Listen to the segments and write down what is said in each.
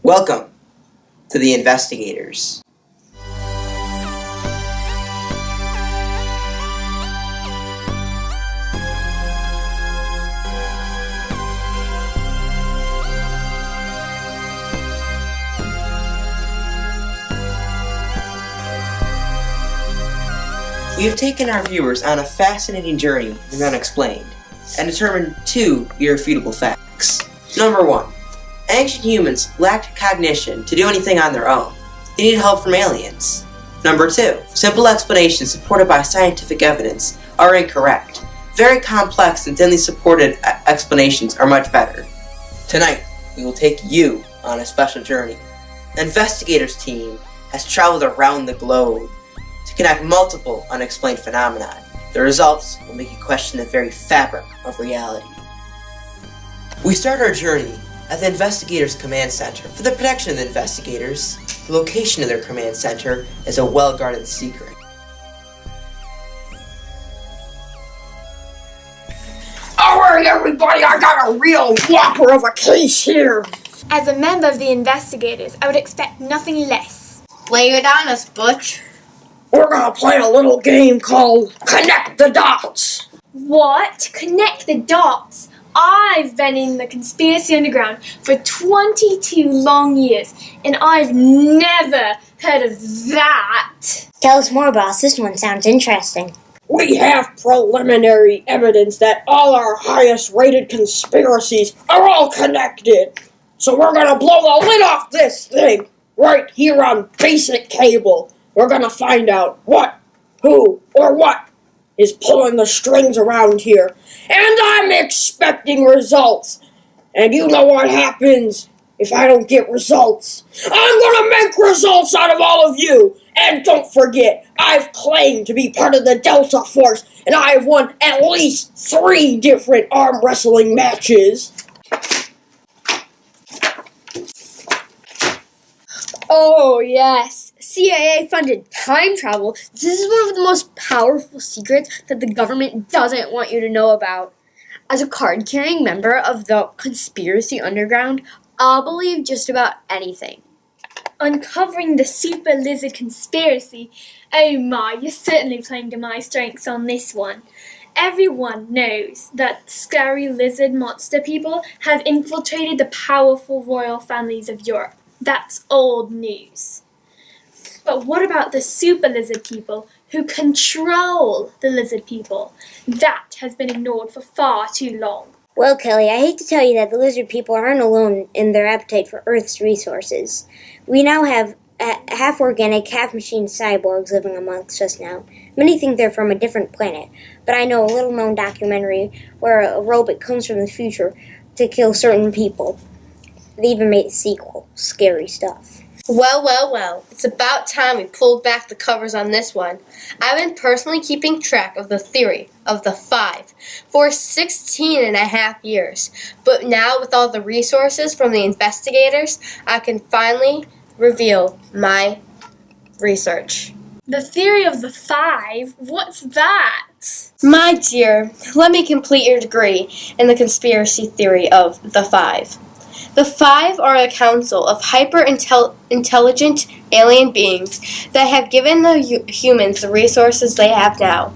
Welcome to the investigators. We have taken our viewers on a fascinating journey in the unexplained and determined two irrefutable facts. Number 1. Ancient humans lacked cognition to do anything on their own. They needed help from aliens. Number 2. Simple explanations supported by scientific evidence are incorrect. Very complex and thinly supported explanations are much better. Tonight, we will take you on a special journey. The investigators team has traveled around the globe to connect multiple unexplained phenomena. The results will make you question the very fabric of reality. We start our journey at the Investigators Command Center. For the protection of the investigators, the location of their command center is a well-guarded secret. Alright everybody, I got a real whopper of a case here! As a member of the investigators, I would expect nothing less. Lay it on us, Butch. We're gonna play a little game called Connect the Dots! What? Connect the dots? I've been in the conspiracy underground for 22 long years, and I've never heard of that. Tell us more, boss. This one sounds interesting. We have preliminary evidence that all our highest rated conspiracies are all connected. So we're gonna blow the lid off this thing right here on Basic Cable. We're gonna find out what, who, or what is pulling the strings around here. And I'm expecting results. And you know what happens if I don't get results. I'm gonna make results out of all of you. And don't forget, I've claimed to be part of the Delta Force, and I've won at least 3 different arm wrestling matches. Oh, yes. CIA-funded time travel. This is one of the most powerful secrets that the government doesn't want you to know about. As a card-carrying member of the conspiracy underground, I'll believe just about anything. Uncovering the super lizard conspiracy. Oh my, you're certainly playing to my strengths on this one. Everyone knows that scary lizard monster people have infiltrated the powerful royal families of Europe. That's old news. But what about the super lizard people who control the lizard people? That has been ignored for far too long. Well, Kelly, I hate to tell you that the lizard people aren't alone in their appetite for Earth's resources. We now have half-organic, half-machine cyborgs living amongst us now. Many think they're from a different planet, but I know a little-known documentary where a robot comes from the future to kill certain people. They even made a sequel. Scary stuff. Well, it's about time we pulled back the covers on this one. I've been personally keeping track of the theory of the 5 for 16 and a half years. But now with all the resources from the investigators, I can finally reveal my research. The theory of the 5? What's that? My dear, let me complete your degree in the conspiracy theory of the 5. The 5 are a council of hyper-intelligent alien beings that have given the humans the resources they have now.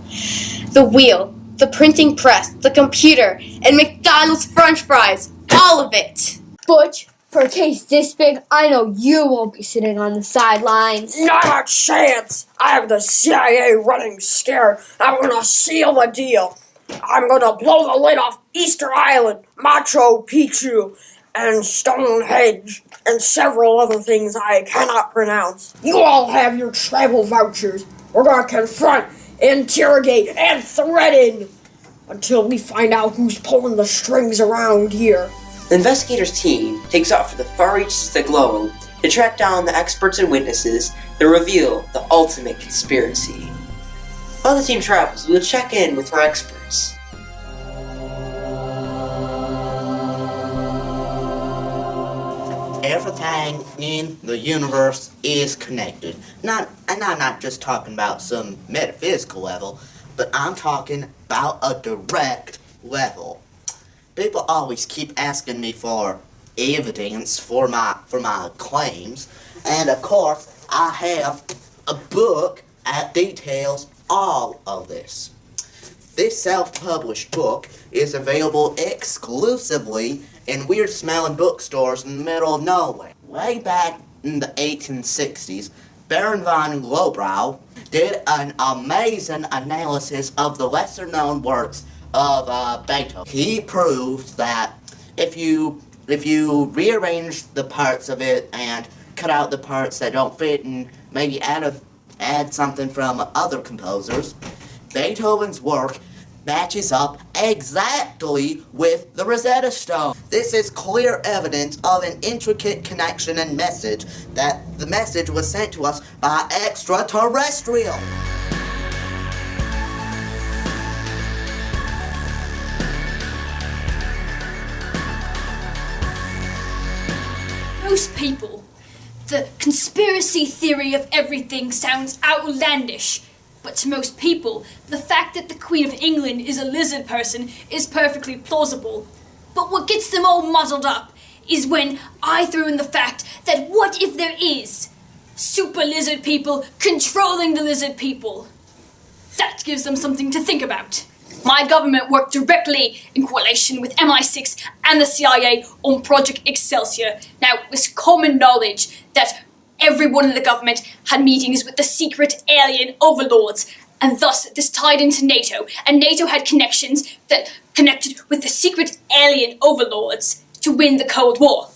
The wheel, the printing press, the computer, and McDonald's french fries. All of it. Butch, for a case this big, I know you won't be sitting on the sidelines. Not a chance! I have the CIA running scared. I'm gonna seal the deal. I'm gonna blow the lid off Easter Island, Machu Picchu, and Stonehenge, and several other things I cannot pronounce. You all have your travel vouchers. We're gonna confront, interrogate, and threaten until we find out who's pulling the strings around here. The investigators team takes off to the far reaches of the globe to track down the experts and witnesses that reveal the ultimate conspiracy. While the team travels, we will check in with our experts. Everything everything in the universe is connected. And I'm not just talking about some metaphysical level, but I'm talking about a direct level. People always keep asking me for evidence for my claims, and of course I have a book that details all of this. This self-published book is available exclusively in weird-smelling bookstores in the middle of nowhere. Way back in the 1860s, Baron von Lowbrow did an amazing analysis of the lesser-known works of Beethoven. He proved that if you rearrange the parts of it and cut out the parts that don't fit and maybe add something from other composers, Beethoven's work matches up exactly with the Rosetta Stone. This is clear evidence of an intricate connection and message, that the message was sent to us by extraterrestrial. Most people, the conspiracy theory of everything sounds outlandish. But to most people, the fact that the Queen of England is a lizard person is perfectly plausible. But what gets them all muddled up is when I throw in the fact that what if there is super lizard people controlling the lizard people? That gives them something to think about. My government worked directly in coalition with MI6 and the CIA on Project Excelsior. Now, it's common knowledge that everyone in the government had meetings with the secret alien overlords, and thus this tied into NATO, and NATO had connections that connected with the secret alien overlords to win the Cold War.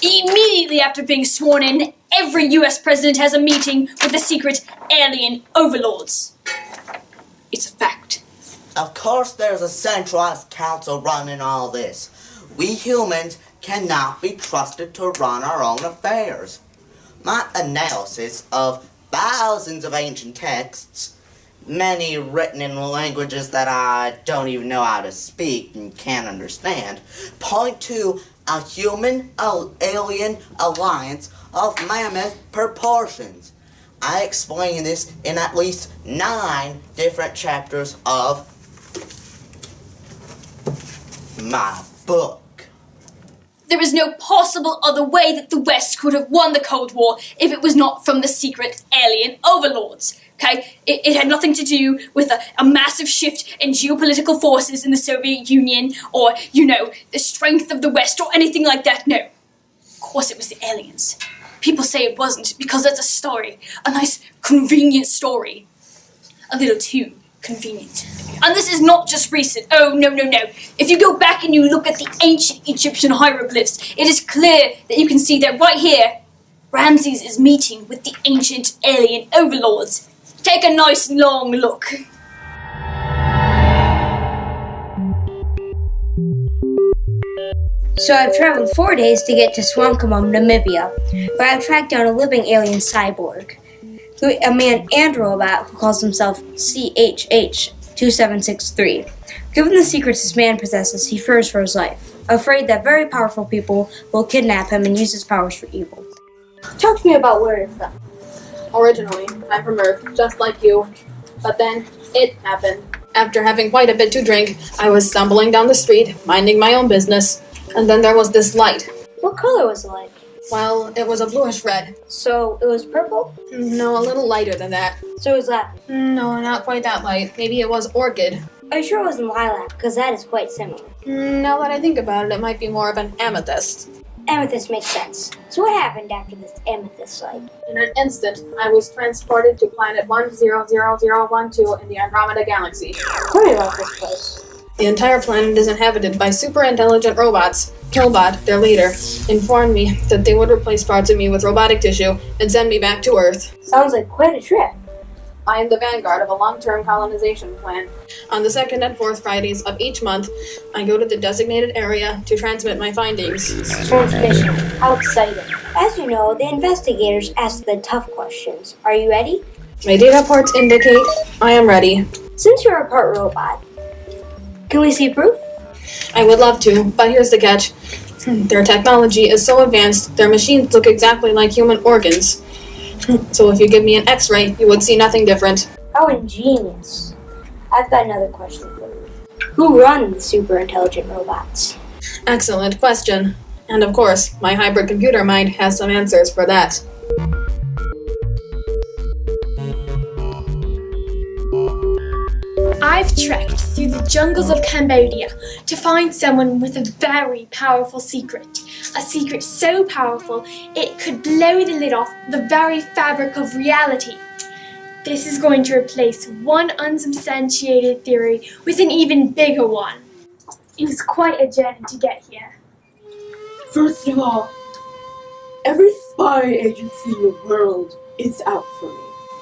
Immediately after being sworn in, every US president has a meeting with the secret alien overlords. It's a fact. Of course there's a centralized council running all this. We humans cannot be trusted to run our own affairs. My analysis of thousands of ancient texts, many written in languages that I don't even know how to speak and can't understand, point to a human-alien alliance of mammoth proportions. I explain this in at least 9 different chapters of my book. There is no possible other way that the West could have won the Cold War if it was not from the secret alien overlords. Okay? It had nothing to do with a massive shift in geopolitical forces in the Soviet Union or, the strength of the West or anything like that. No. Of course it was the aliens. People say it wasn't because that's a story. A nice, convenient story. A little too convenient. And this is not just recent. Oh, no. If you go back and you look at the ancient Egyptian hieroglyphs, it is clear that you can see that right here, Ramses is meeting with the ancient alien overlords. Take a nice long look. So I've traveled 4 days to get to Swankamum, Namibia, where I've tracked down a living alien cyborg. A man and robot who calls himself CHH2763. Given the secrets this man possesses, he fears for his life, afraid that very powerful people will kidnap him and use his powers for evil. Talk to me about where you're from. Originally, I'm from Earth, just like you. But then, it happened. After having quite a bit to drink, I was stumbling down the street, minding my own business, and then there was this light. What color was the light? Well, it was a bluish red. So it was purple? No, a little lighter than that. So was that? No, not quite that light. Maybe it was orchid. Are you sure it wasn't lilac? Because that is quite similar. Now that I think about it, it might be more of an amethyst. Amethyst makes sense. So what happened after this amethyst light? In an instant, I was transported to planet 100012 in the Andromeda Galaxy. Tell me about this place. The entire planet is inhabited by super intelligent robots. Killbot, their leader, informed me that they would replace parts of me with robotic tissue and send me back to Earth. Sounds like quite a trip. I am the vanguard of a long-term colonization plan. On the 2nd and 4th Fridays of each month, I go to the designated area to transmit my findings. Transmission. How exciting. As you know, the investigators ask the tough questions. Are you ready? My data ports indicate I am ready. Since you're a part robot, can we see proof? I would love to, but here's the catch. Their technology is so advanced, their machines look exactly like human organs. So if you give me an X-ray, you would see nothing different. How ingenious. I've got another question for you. Who runs the super intelligent robots? Excellent question. And of course, my hybrid computer mind has some answers for that. I've trekked through the jungles of Cambodia to find someone with a very powerful secret. A secret so powerful it could blow the lid off the very fabric of reality. This is going to replace one unsubstantiated theory with an even bigger one. It was quite a journey to get here. First of all, every spy agency in the world is out for me.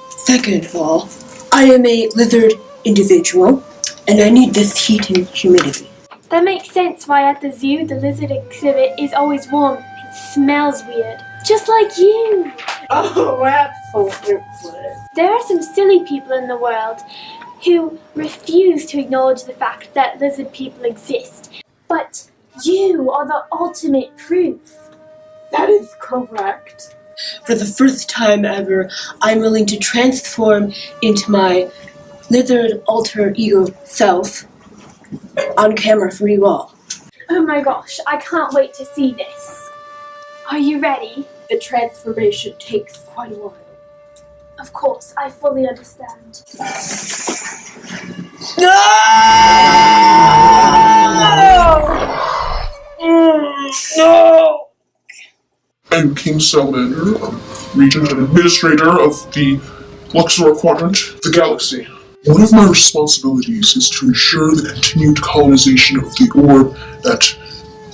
Second of all, I am a lizard individual, and I need this heat and humidity. That makes sense why at the zoo the lizard exhibit is always warm and smells weird. Just like you! Oh, absolutely. There are some silly people in the world who refuse to acknowledge the fact that lizard people exist. But you are the ultimate proof. That is correct. For the first time ever, I'm willing to transform into my lizard alter ego self on camera for you all. Oh my gosh, I can't wait to see this. Are you ready? The transformation takes quite a while. Of course, I fully understand. No! No! I'm King Salamander, Regent and Administrator of the Luxor Quadrant, the Galaxy. One of my responsibilities is to ensure the continued colonization of the orb that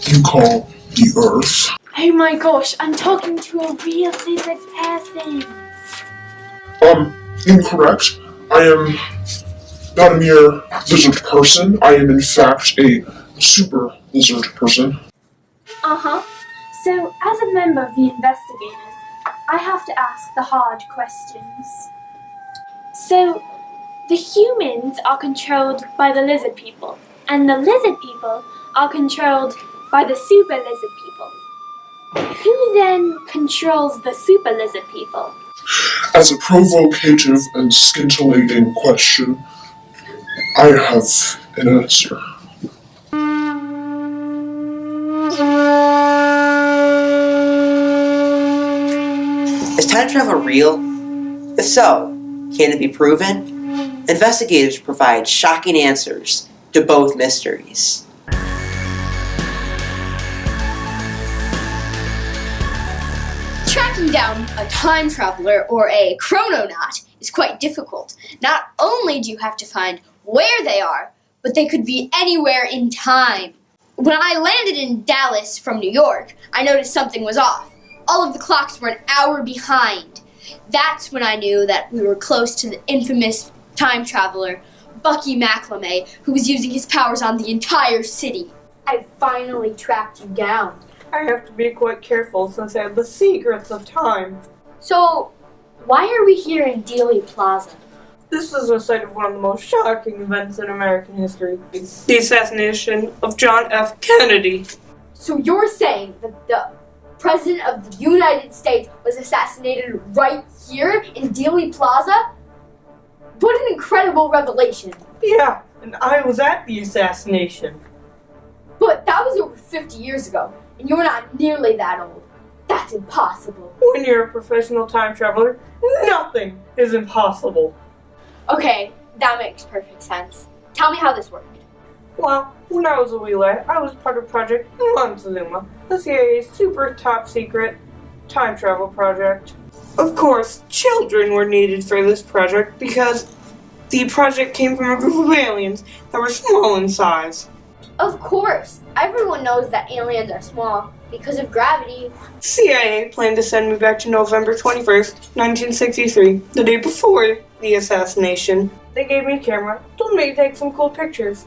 you call the Earth. Oh my gosh, I'm talking to a real lizard person. Incorrect. I am not a mere lizard person. I am in fact a super lizard person. Uh-huh. So, as a member of the investigators, I have to ask the hard questions. So, the humans are controlled by the lizard people, and the lizard people are controlled by the super lizard people. Who then controls the super lizard people? As a provocative and scintillating question, I have an answer. Is time travel real? If so, can it be proven? Investigators provide shocking answers to both mysteries. Tracking down a time traveler or a chrononaut is quite difficult. Not only do you have to find where they are, but they could be anywhere in time. When I landed in Dallas from New York, I noticed something was off. All of the clocks were an hour behind. That's when I knew that we were close to the infamous time traveler, Bucky McLamay, who was using his powers on the entire city. I finally tracked you down. I have to be quite careful since I have the secrets of time. So, why are we here in Dealey Plaza? This is the site of one of the most shocking events in American history. The assassination of John F. Kennedy. So you're saying that the President of the United States was assassinated right here in Dealey Plaza? What an incredible revelation. Yeah, and I was at the assassination. But that was over 50 years ago, and you're not nearly that old. That's impossible. When you're a professional time traveler, nothing is impossible. Okay, that makes perfect sense. Tell me how this worked. Well, when I was a wee lad, I was part of Project Montezuma, the CIA's super top secret time travel project. Of course, children were needed for this project because the project came from a group of aliens that were small in size. Of course, everyone knows that aliens are small because of gravity. CIA planned to send me back to November 21st, 1963, the day before the assassination. They gave me a camera, told me to take some cool pictures.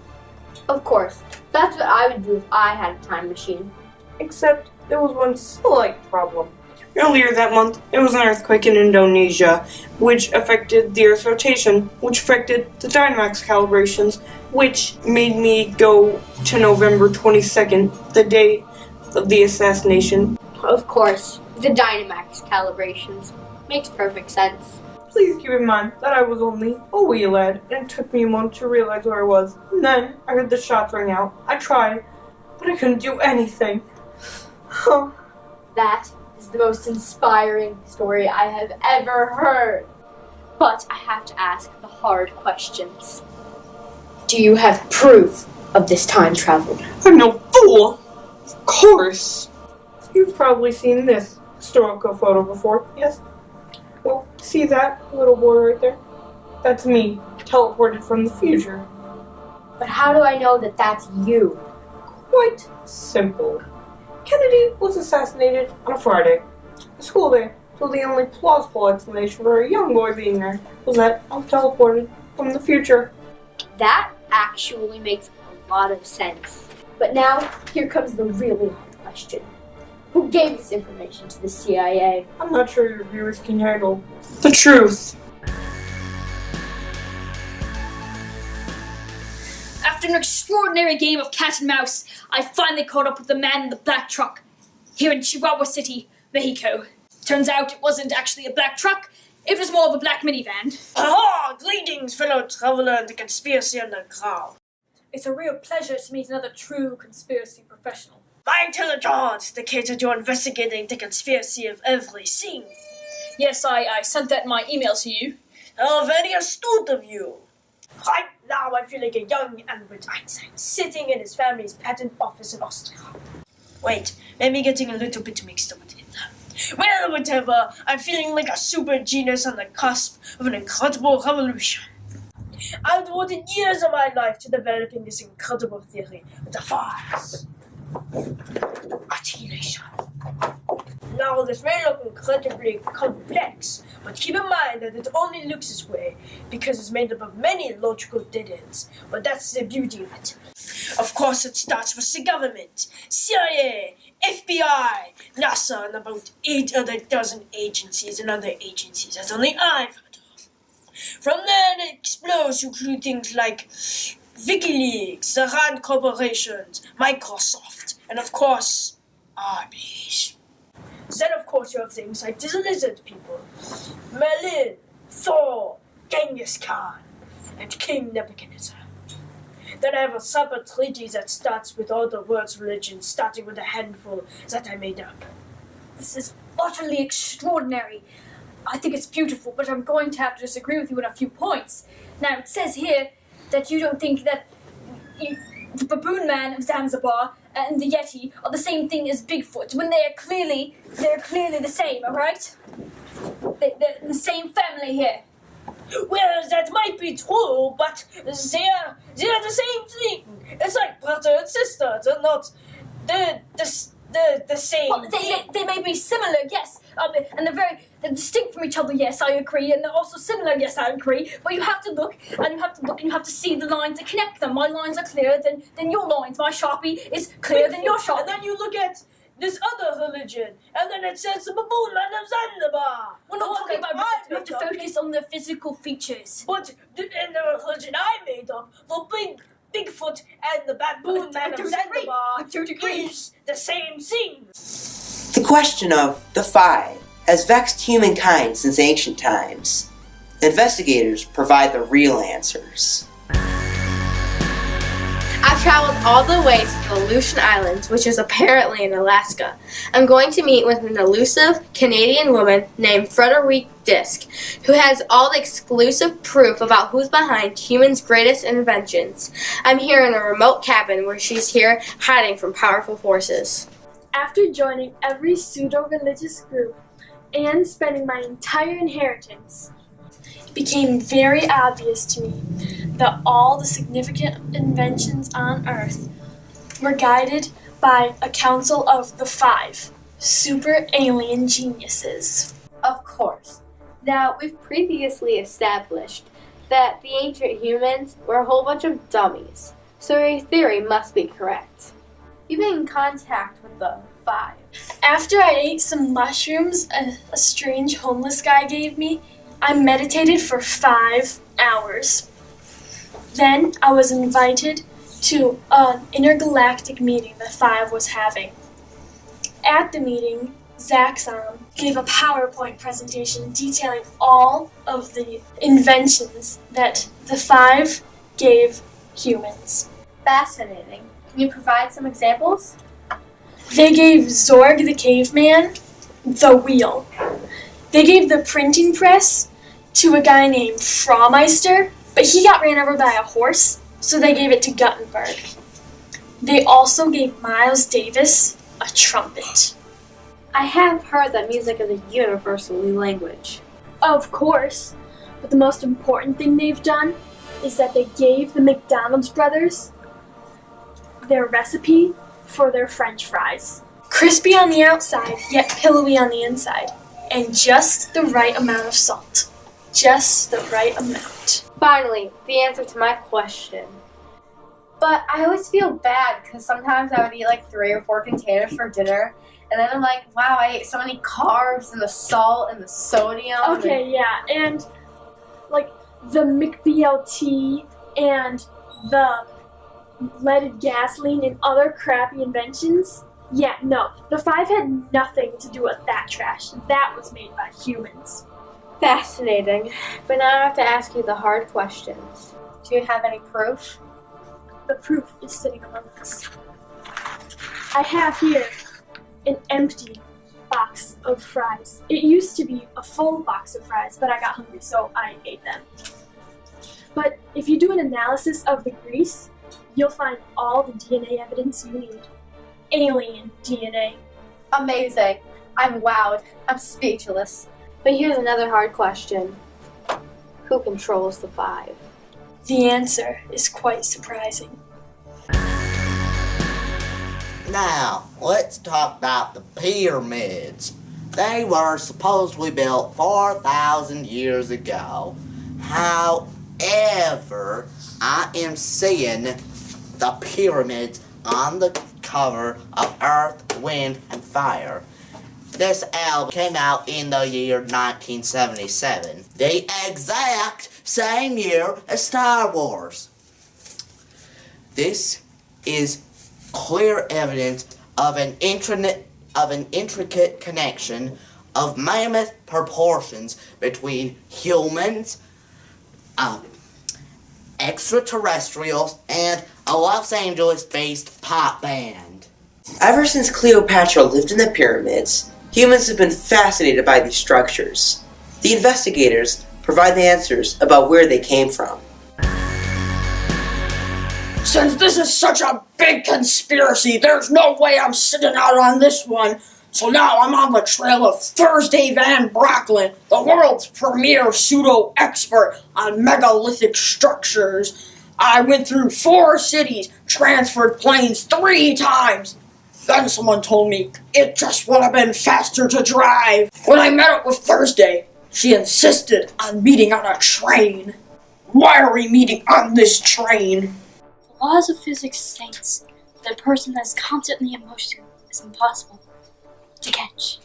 Of course, that's what I would do if I had a time machine. Except there was one slight problem. Earlier that month, there was an earthquake in Indonesia, which affected the Earth's rotation, which affected the Dynamax calibrations, which made me go to November 22nd, the day of the assassination. Of course, the Dynamax calibrations. Makes perfect sense. Please keep in mind that I was only a wee lad, and it took me a moment to realize where I was. And then I heard the shots ring out. I tried, but I couldn't do anything. That is the most inspiring story I have ever heard. But I have to ask the hard questions. Do you have proof of this time travel? I'm no fool! Of course! You've probably seen this historical photo before, yes? Well, see that little boy right there? That's me, teleported from the future. But how do I know that that's you? Quite simple. Kennedy was assassinated on a Friday, a school day, so the only plausible explanation for a young boy being there was that I was teleported from the future. That actually makes a lot of sense. But now, here comes the really hard question. Who gave this information to the CIA? I'm not sure your viewers can handle the truth. After an extraordinary game of cat and mouse, I finally caught up with the man in the black truck here in Chihuahua City, Mexico. Turns out it wasn't actually a black truck, it was more of a black minivan. Aha! Greetings, fellow traveler and the conspiracy underground. It's a real pleasure to meet another true conspiracy professional. My intelligence indicated you're investigating the conspiracy of everything. Yes, I sent that in my email to you. How very astute of you. Right now I feel like a young Albert Einstein sitting in his family's patent office in Austria. Wait, maybe getting a little bit mixed up with Hitler. Well, whatever, I'm feeling like a super genius on the cusp of an incredible revolution. I've devoted years of my life to developing this incredible theory with the files. Articulation. Now, this may look incredibly complex, but keep in mind that it only looks this way because it's made up of many logical dead ends. But that's the beauty of it. Of course, it starts with the government, CIA, FBI, NASA, and about 8 other dozen agencies and other agencies that only I've heard of. From there, it explodes to include things like WikiLeaks, the Rand Corporations, Microsoft, and of course, Arby's. Then, of course, you have things like the lizard people, Merlin, Thor, Genghis Khan, and King Nebuchadnezzar. Then I have a separate treaty that starts with all the world's religions, starting with a handful that I made up. This is utterly extraordinary. I think it's beautiful, but I'm going to have to disagree with you on a few points. Now, it says here that you don't think that the baboon man of Zanzibar and the Yeti are the same thing as Bigfoot, when they're clearly the same, alright? They're the same family here. Well, that might be true, but they're the same thing. It's like brother and sister. They're not the same. Well, they may be similar, yes, and they're distinct from each other, yes, I agree, and they're also similar, yes, I agree, but you have to look, and you have to see the lines that connect them. My lines are clearer than your lines. My Sharpie is clearer than your Sharpie. And then you look at this other religion, and then it says the baboon man of Zanzibar. We're not talking about religion. You have to focus on the physical features. But in the religion I made up, the Bigfoot and the baboon man of Zanzibar is the same thing. The question of the five has vexed humankind since ancient times. Investigators provide the real answers. I've traveled all the way to the Aleutian Islands, which is apparently in Alaska. I'm going to meet with an elusive Canadian woman named Frederique Disk, who has all the exclusive proof about who's behind humans' greatest inventions. I'm here in a remote cabin where she's here hiding from powerful forces. After joining every pseudo-religious group and spending my entire inheritance, it became very obvious to me that all the significant inventions on Earth were guided by a council of the five super alien geniuses. Of course. Now, we've previously established that the ancient humans were a whole bunch of dummies, so your theory must be correct. You've been in contact with the five. After I ate some mushrooms a strange homeless guy gave me, I meditated for 5 hours. Then I was invited to an intergalactic meeting the five was having. At the meeting, Zaxxon gave a PowerPoint presentation detailing all of the inventions that the 5 gave humans. Fascinating. Can you provide some examples? They gave Zorg the caveman the wheel. They gave the printing press to a guy named Fraumeister, but he got ran over by a horse, so they gave it to Gutenberg. They also gave Miles Davis a trumpet. I have heard that music is a universal language. Of course, but the most important thing they've done is that they gave the McDonald's brothers their recipe for their French fries. Crispy on the outside, yet pillowy on the inside. And just the right amount of salt. Just the right amount. Finally, the answer to my question. But I always feel bad because sometimes I would eat like 3 or 4 containers for dinner. And then I'm like, wow, I ate so many carbs and the salt and the sodium. Okay, yeah, and like the McBLT and the leaded gasoline and other crappy inventions. Yeah, no, the 5 had nothing to do with that trash. That was made by humans. Fascinating. But now I have to ask you the hard questions. Do you have any proof? The proof is sitting among us. I have here an empty box of fries. It used to be a full box of fries, but I got hungry, so I ate them. But if you do an analysis of the grease, you'll find all the DNA evidence you need. Alien DNA. Amazing. I'm wowed. I'm speechless. But here's another hard question. Who controls the 5? The answer is quite surprising. Now, let's talk about the pyramids. They were supposedly built 4,000 years ago. However, I am seeing the pyramids on the cover of Earth, Wind, and Fire. This album came out in the year 1977, the exact same year as Star Wars. This is clear evidence of an intricate connection of mammoth proportions between humans, extraterrestrials, and a Los Angeles-based pop band. Ever since Cleopatra lived in the pyramids, humans have been fascinated by these structures. The investigators provide the answers about where they came from. Since this is such a big conspiracy, there's no way I'm sitting out on this one. So now I'm on the trail of Thursday Van Brocklin, the world's premier pseudo-expert on megalithic structures. I went through 4 cities, transferred planes 3 times. Then someone told me it just would have been faster to drive. When I met up with Thursday, she insisted on meeting on a train. Why are we meeting on this train? The laws of physics states that a person that is constantly in motion is impossible to catch.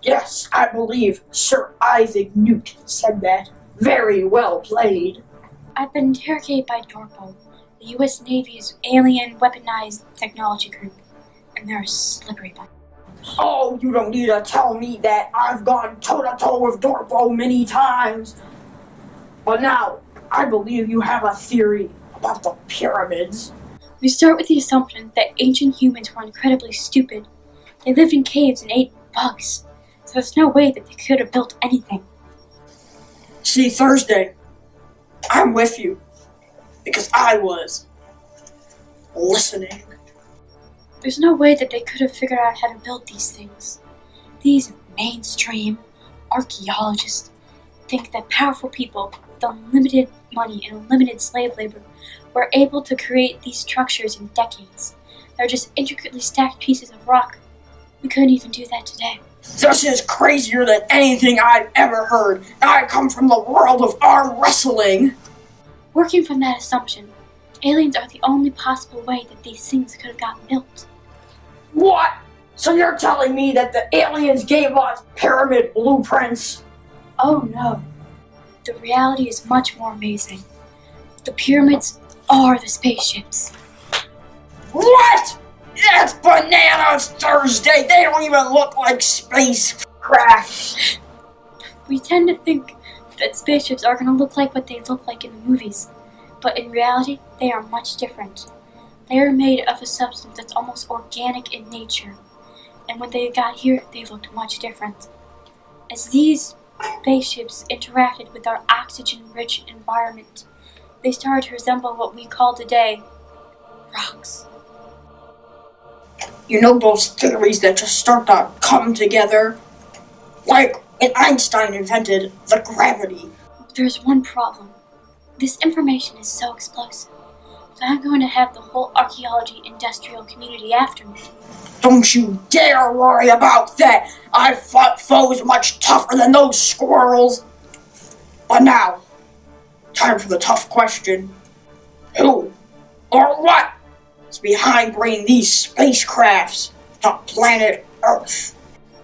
Yes, I believe Sir Isaac Newton said that. Very well played. I've been interrogated by Dorpo, the U.S. Navy's alien weaponized technology group, and they're a slippery bunch. Oh, you don't need to tell me that. I've gone toe-to-toe with Dorpo many times. But now, I believe you have a theory about the pyramids. We start with the assumption that ancient humans were incredibly stupid. They lived in caves and ate bugs, so there's no way that they could have built anything. See, Thursday, I'm with you, because I was listening. There's no way that they could have figured out how to build these things. These mainstream archaeologists think that powerful people with unlimited money and unlimited slave labor were able to create these structures in decades. They're just intricately stacked pieces of rock. We couldn't even do that today. This is crazier than anything I've ever heard, and I come from the world of arm wrestling. Working from that assumption, aliens are the only possible way that these things could have gotten built. What? So you're telling me that the aliens gave us pyramid blueprints? Oh no. The reality is much more amazing. The pyramids are the spaceships. What? That's Bananas Thursday! They don't even look like spacecraft! We tend to think that spaceships are going to look like what they look like in the movies, but in reality, they are much different. They are made of a substance that's almost organic in nature, and when they got here, they looked much different. As these spaceships interacted with our oxygen-rich environment, they started to resemble what we call today rocks. You know those theories that just start to come together? Like when Einstein invented the gravity. There's one problem. This information is so explosive that I'm going to have the whole archaeology industrial community after me. Don't you dare worry about that! I've fought foes much tougher than those squirrels! But now, time for the tough question. Who or what is behind bringing these spacecrafts to planet Earth?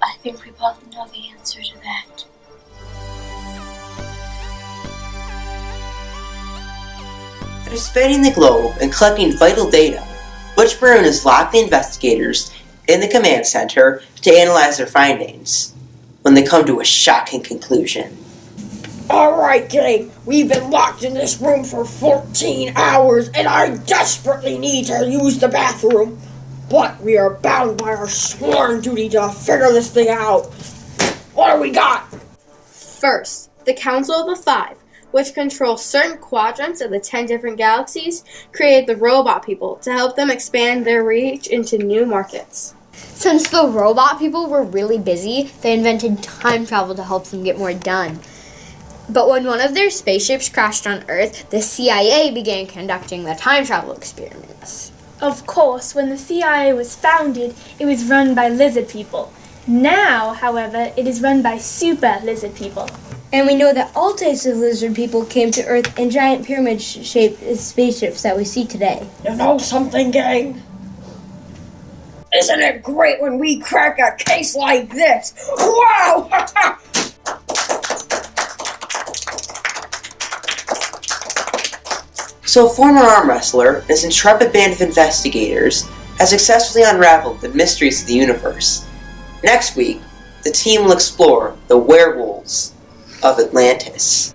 I think we both know the answer to that. After spanning the globe and collecting vital data, Butch Maroon has locked the investigators in the command center to analyze their findings, when they come to a shocking conclusion. Alright, gang, we've been locked in this room for 14 hours, and I desperately need to use the bathroom. But we are bound by our sworn duty to figure this thing out. What do we got? First, the Council of the Five, which controls certain quadrants of the 10 different galaxies, created the robot people to help them expand their reach into new markets. Since the robot people were really busy, they invented time travel to help them get more done. But when one of their spaceships crashed on Earth, the CIA began conducting the time travel experiments. Of course, when the CIA was founded, it was run by lizard people. Now, however, it is run by super lizard people. And we know that all types of lizard people came to Earth in giant pyramid-shaped spaceships that we see today. You know something, gang? Isn't it great when we crack a case like this? Wow! So a former arm wrestler and his intrepid band of investigators has successfully unraveled the mysteries of the universe. Next week, the team will explore the werewolves of Atlantis.